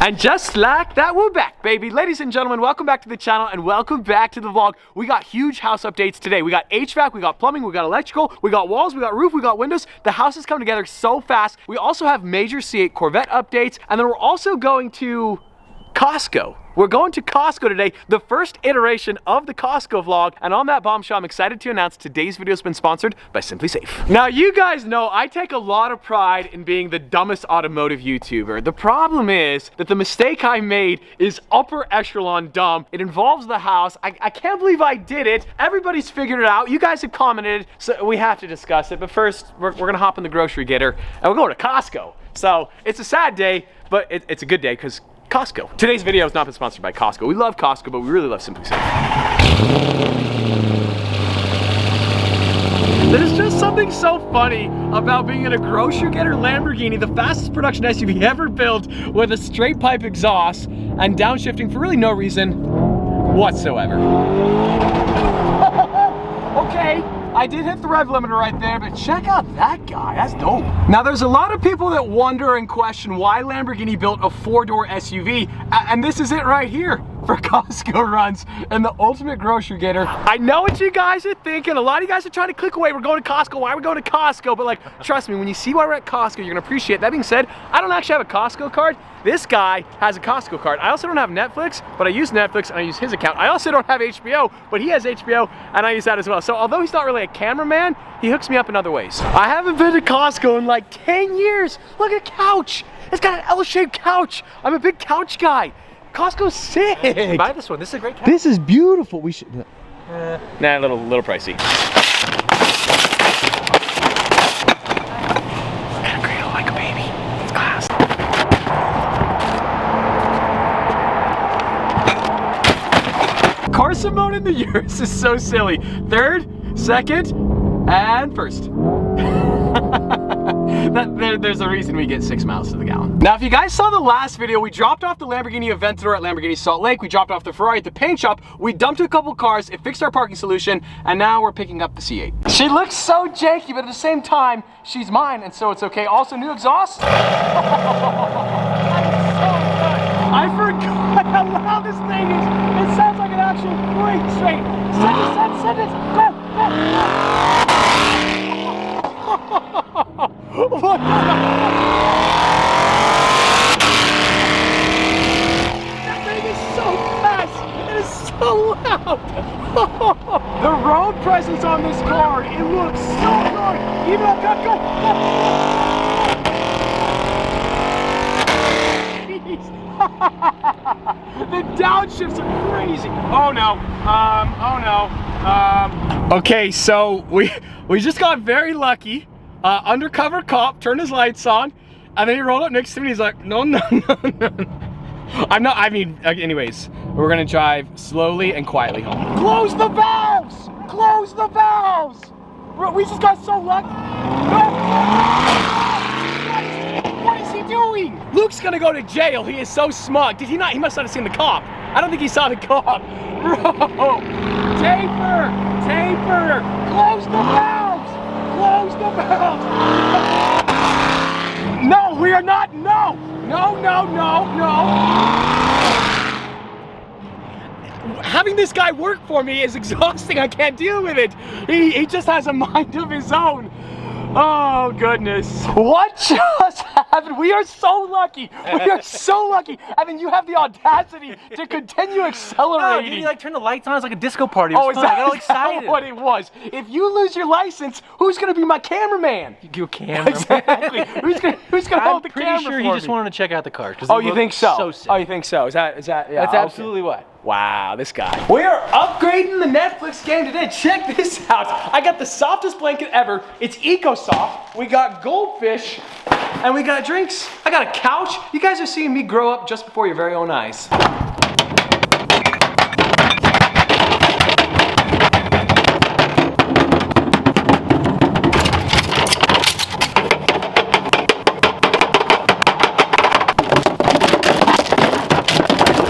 And just like that, we're back, baby. Ladies and gentlemen, welcome back to the channel and welcome back to the vlog. We got huge house updates today. We got HVAC, we got plumbing, we got electrical, we got walls, we got roof, we got windows. The house is coming together so fast. We also have major C8 Corvette updates, and then we're also going to Costco. We're going to Costco today, the first iteration of the Costco vlog, and on that bombshell, I'm excited to announce today's video has been sponsored by SimpliSafe. Now, you guys know I take a lot of pride in being the dumbest automotive YouTuber. The problem is that the mistake I made is upper echelon dumb. It involves the house. I can't believe I did it. Everybody's figured it out. You guys have commented, so we have to discuss it. But first, we're gonna hop in the grocery getter, and we're going to Costco. So it's a sad day, but it's a good day because Costco. Today's video has not been sponsored by Costco. We love Costco, but we really love SimpliSafe. There's just something so funny about being in a grocery getter Lamborghini, the fastest production SUV ever built, with a straight pipe exhaust and downshifting for really no reason whatsoever. Okay, I did hit the rev limiter right there, but check out that guy, that's dope. Now there's a lot of people that wonder and question why Lamborghini built a 4-door SUV, and this is it right here for Costco runs and the ultimate grocery getter. I know what you guys are thinking. A lot of you guys are trying to click away. We're going to Costco. Why are we going to Costco? But like, trust me, when you see why we're at Costco, you're gonna appreciate it. That being said, I don't actually have a Costco card. This guy has a Costco card. I also don't have Netflix, but I use Netflix and I use his account. I also don't have HBO, but he has HBO and I use that as well. So although he's not really a cameraman, he hooks me up in other ways. I haven't been to Costco in like 10 years. Look at a couch. It's got an L-shaped couch. I'm a big couch guy. Costco's sick. Buy this one. This is a great couch. This is beautiful. We should. Nah, a little pricey. Got a cradle like a baby. It's glass. Carson mode in the years is so silly. Third, second, and first. There's a reason we get 6 miles to the gallon. Now, if you guys saw the last video, we dropped off the Lamborghini Aventador at Lamborghini Salt Lake. We dropped off the Ferrari at the paint shop. We dumped a couple cars. It fixed our parking solution, and now we're picking up the C8. She looks so janky, but at the same time, she's mine, and so it's okay. Also, new exhaust. I forgot how loud this thing is. It sounds like an actual freight train. Send it, go. What? That thing is so fast. It is so loud. The road presence on this car, it looks so good. Even up, go. The downshifts are crazy. Oh no. Okay, so we just got very lucky. Undercover cop turned his lights on, and then he rolled up next to me. He's like, no. Anyways, we're gonna drive slowly and quietly home. Close the valves! Close the valves! We just got so lucky. No. What is he doing? Luke's gonna go to jail. He is so smug. Did he not? He must not have seen the cop. I don't think he saw the cop. Bro, taper! Close the valves! Close the valves! No, we are not. No. Having this guy work for me is exhausting. I can't deal with it. He just has a mind of his own. Oh goodness. What just happened? We are so lucky. We are so lucky. And then you have the audacity to continue accelerating. Oh, did you like turn the lights on? It's like a disco party. Oh, is that, I got all excited. What it was? If you lose your license, who's gonna be my cameraman? You cameraman. Exactly. Who's gonna hold the camera? I'm pretty sure he just wanted to check out the car. Oh, you think so? So sick. Oh, you think so? Is that? Yeah. That's absolutely what. Wow, this guy. We are upgrading the Netflix game today. Check this out. I got the softest blanket ever. It's EcoSoft. We got goldfish, and we got drinks. I got a couch. You guys are seeing me grow up just before your very own eyes.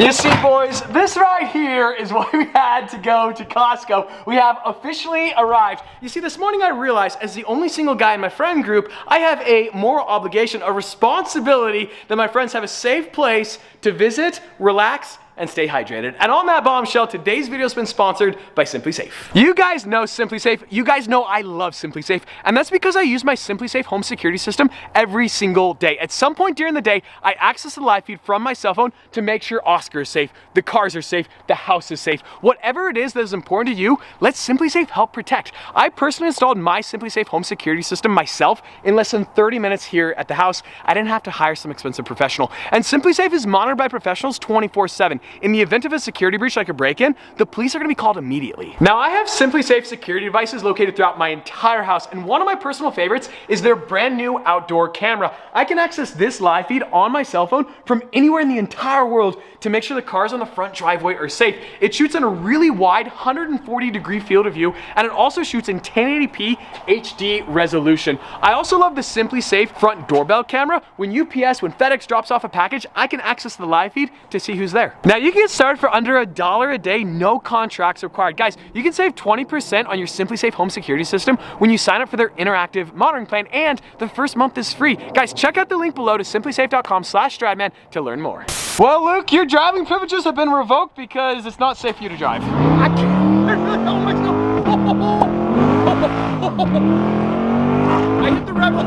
You see, boys, this right here is why we had to go to Costco. We have officially arrived. You see, this morning I realized, as the only single guy in my friend group, I have a moral obligation, a responsibility that my friends have a safe place to visit, relax, and stay hydrated. And on that bombshell, today's video has been sponsored by SimpliSafe. You guys know SimpliSafe. You guys know I love SimpliSafe, and that's because I use my SimpliSafe home security system every single day. At some point during the day, I access the live feed from my cell phone to make sure Oscar is safe, the cars are safe, the house is safe. Whatever it is that is important to you, let SimpliSafe help protect. I personally installed my SimpliSafe home security system myself in less than 30 minutes here at the house. I didn't have to hire some expensive professional. And SimpliSafe is monitored by professionals 24/7. In the event of a security breach like a break-in, the police are gonna be called immediately. Now, I have SimpliSafe security devices located throughout my entire house, and one of my personal favorites is their brand new outdoor camera. I can access this live feed on my cell phone from anywhere in the entire world to make sure the cars on the front driveway are safe. It shoots in a really wide 140-degree field of view, and it also shoots in 1080p HD resolution. I also love the SimpliSafe front doorbell camera. When FedEx drops off a package, I can access the live feed to see who's there. Now, you can get started for under $1 a day, no contracts required. Guys, you can save 20% on your SimpliSafe home security system when you sign up for their interactive monitoring plan, and the first month is free. Guys, check out the link below to SimpliSafe.com/StradMan to learn more. Well, Luke, your driving privileges have been revoked because it's not safe for you to drive. I can't. Oh my God. I hit the rebel.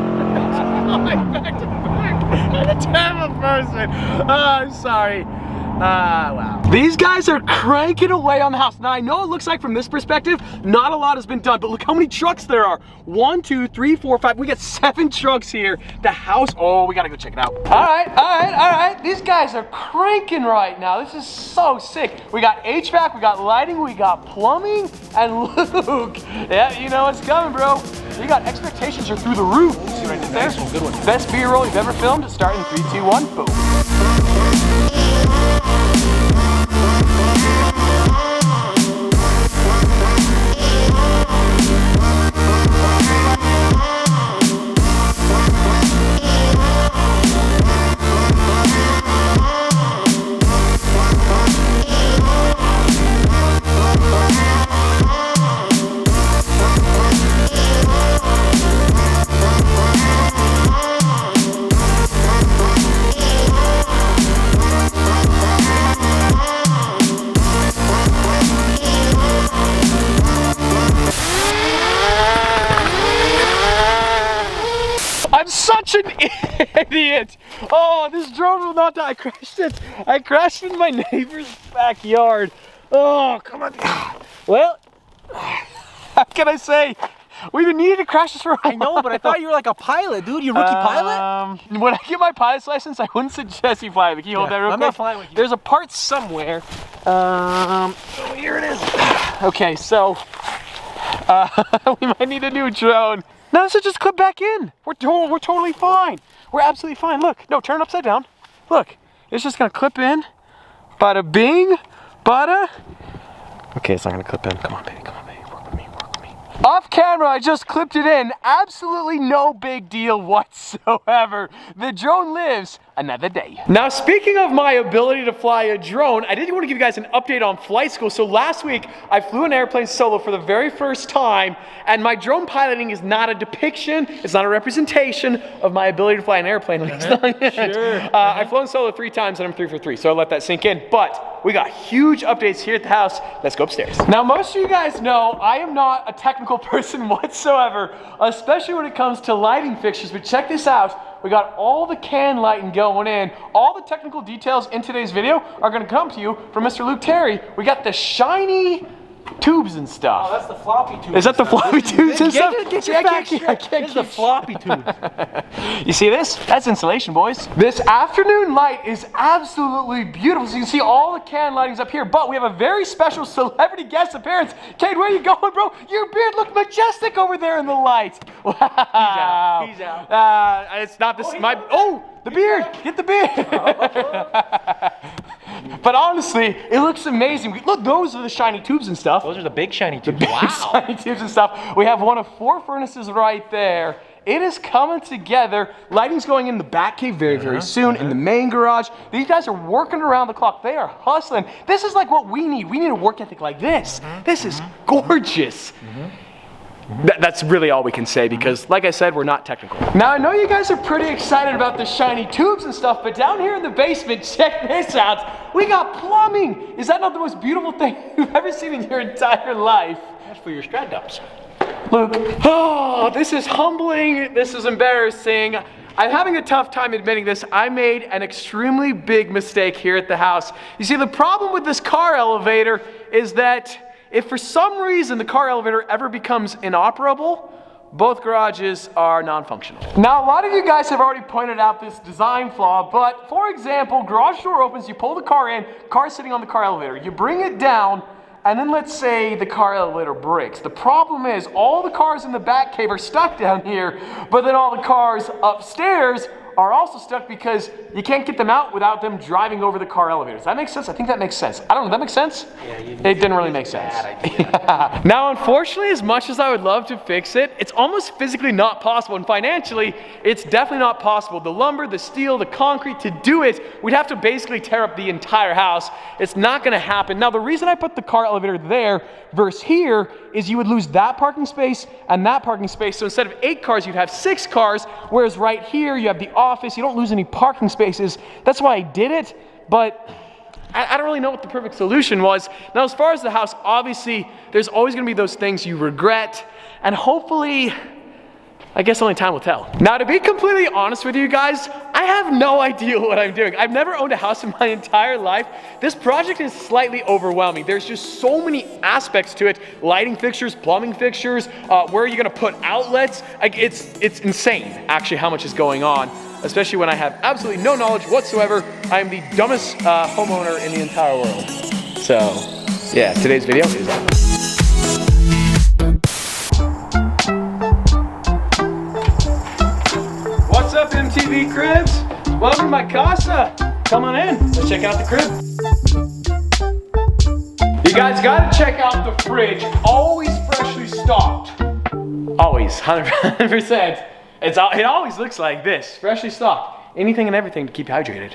Back to back. I'm a terrible person. I'm sorry. Wow. These guys are cranking away on the house. Now, I know it looks like from this perspective, not a lot has been done, but look how many trucks there are. 1, 2, 3, 4, 5. We got 7 trucks here. The house, oh, we gotta go check it out. All right. These guys are cranking right now. This is so sick. We got HVAC, we got lighting, we got plumbing, and Luke, yeah, you know what's coming, bro. You got expectations are through the roof. You see what I did there? Nice one, good one. Best B-roll you've ever filmed. Start in 3, 2, 1, boom. I'm such an idiot. Oh, this drone will not die. I crashed it. I crashed in my neighbor's backyard. Oh, come on. Well, how can I say? We've been needing to crash this for a while. I know, but I thought you were like a pilot, dude. You rookie pilot? When I get my pilot's license, I wouldn't suggest you fly. Can you hold that real quick? I'm not flying with you. There's a part somewhere. Oh, here it is. Okay, so we might need a new drone. No, this will just clip back in. We're totally fine. We're absolutely fine. Look, no, turn it upside down. Look, it's just gonna clip in. Bada bing, bada. Okay, it's not gonna clip in. Come on, baby, work with me. Off camera, I just clipped it in. Absolutely no big deal whatsoever. The drone lives another day. Now, speaking of my ability to fly a drone, I did want to give you guys an update on flight school. So last week, I flew an airplane solo for the very first time, and my drone piloting is not a depiction, it's not a representation of my ability to fly an airplane. Sure. I've flown solo 3 times, and I'm 3 for 3, so I'll let that sink in. But we got huge updates here at the house. Let's go upstairs. Now, most of you guys know I am not a technical person whatsoever, especially when it comes to lighting fixtures, but check this out. We got all the can lighting going in. All the technical details in today's video are gonna come to you from Mr. Luke Terry. We got the shiny tubes and stuff. Oh, that's the floppy tubes. Is that the floppy tubes and stuff? Get your facts straight. I can't keep the floppy tubes. You see this? That's insulation, boys. This afternoon light is absolutely beautiful. So you can see all the can lightings up here, but we have a very special celebrity guest appearance. Kate, where are you going, bro? Your beard looked majestic over there in the light. Wow. He's out. It's not this, the beard. Get the beard. But honestly, honestly, it looks amazing. Look, those are the shiny tubes and stuff. Those are the big shiny tubes. Big shiny tubes and stuff. We have one of 4 furnaces right there. It is coming together. Lighting's going in the back cave very soon, in the main garage. These guys are working around the clock. They are hustling. This is like what we need. We need a work ethic like this. This is gorgeous. That's really all we can say because, like I said, we're not technical. Now, I know you guys are pretty excited about the shiny tubes and stuff, but down here in the basement, check this out. We got plumbing. Is that not the most beautiful thing you've ever seen in your entire life? That's for your strad dumps. Luke, oh, this is humbling. This is embarrassing. I'm having a tough time admitting this. I made an extremely big mistake here at the house. You see, the problem with this car elevator is that if for some reason the car elevator ever becomes inoperable, both garages are non-functional. Now, a lot of you guys have already pointed out this design flaw, but for example, garage door opens, you pull the car in, car's sitting on the car elevator. You bring it down, and then let's say the car elevator breaks. The problem is all the cars in the back cave are stuck down here, but then all the cars upstairs are also stuck because you can't get them out without them driving over the car elevator. Does that make sense? I think that makes sense. I don't know, that makes sense? Yeah, it didn't really make sense. Now, unfortunately, as much as I would love to fix it, it's almost physically not possible, and financially, it's definitely not possible. The lumber, the steel, the concrete, to do it, we'd have to basically tear up the entire house. It's not gonna happen. Now, the reason I put the car elevator there versus here is you would lose that parking space and that parking space. So instead of 8 cars, you'd have 6 cars, whereas right here, you have the office, you don't lose any parking spaces. That's why I did it, but I don't really know what the perfect solution was. Now, as far as the house, obviously, there's always gonna be those things you regret, and hopefully, I guess only time will tell. Now, to be completely honest with you guys, I have no idea what I'm doing. I've never owned a house in my entire life. This project is slightly overwhelming. There's just so many aspects to it. Lighting fixtures, plumbing fixtures, where are you gonna put outlets? Like, it's insane, actually, how much is going on, especially when I have absolutely no knowledge whatsoever. I am the dumbest homeowner in the entire world. So, yeah, today's video is... What's up, MTV Cribs? Welcome to my casa. Come on in. Let's check out the crib. You guys gotta check out the fridge. Always freshly stocked. Always, 100%. It always looks like this, freshly stocked. Anything and everything to keep hydrated.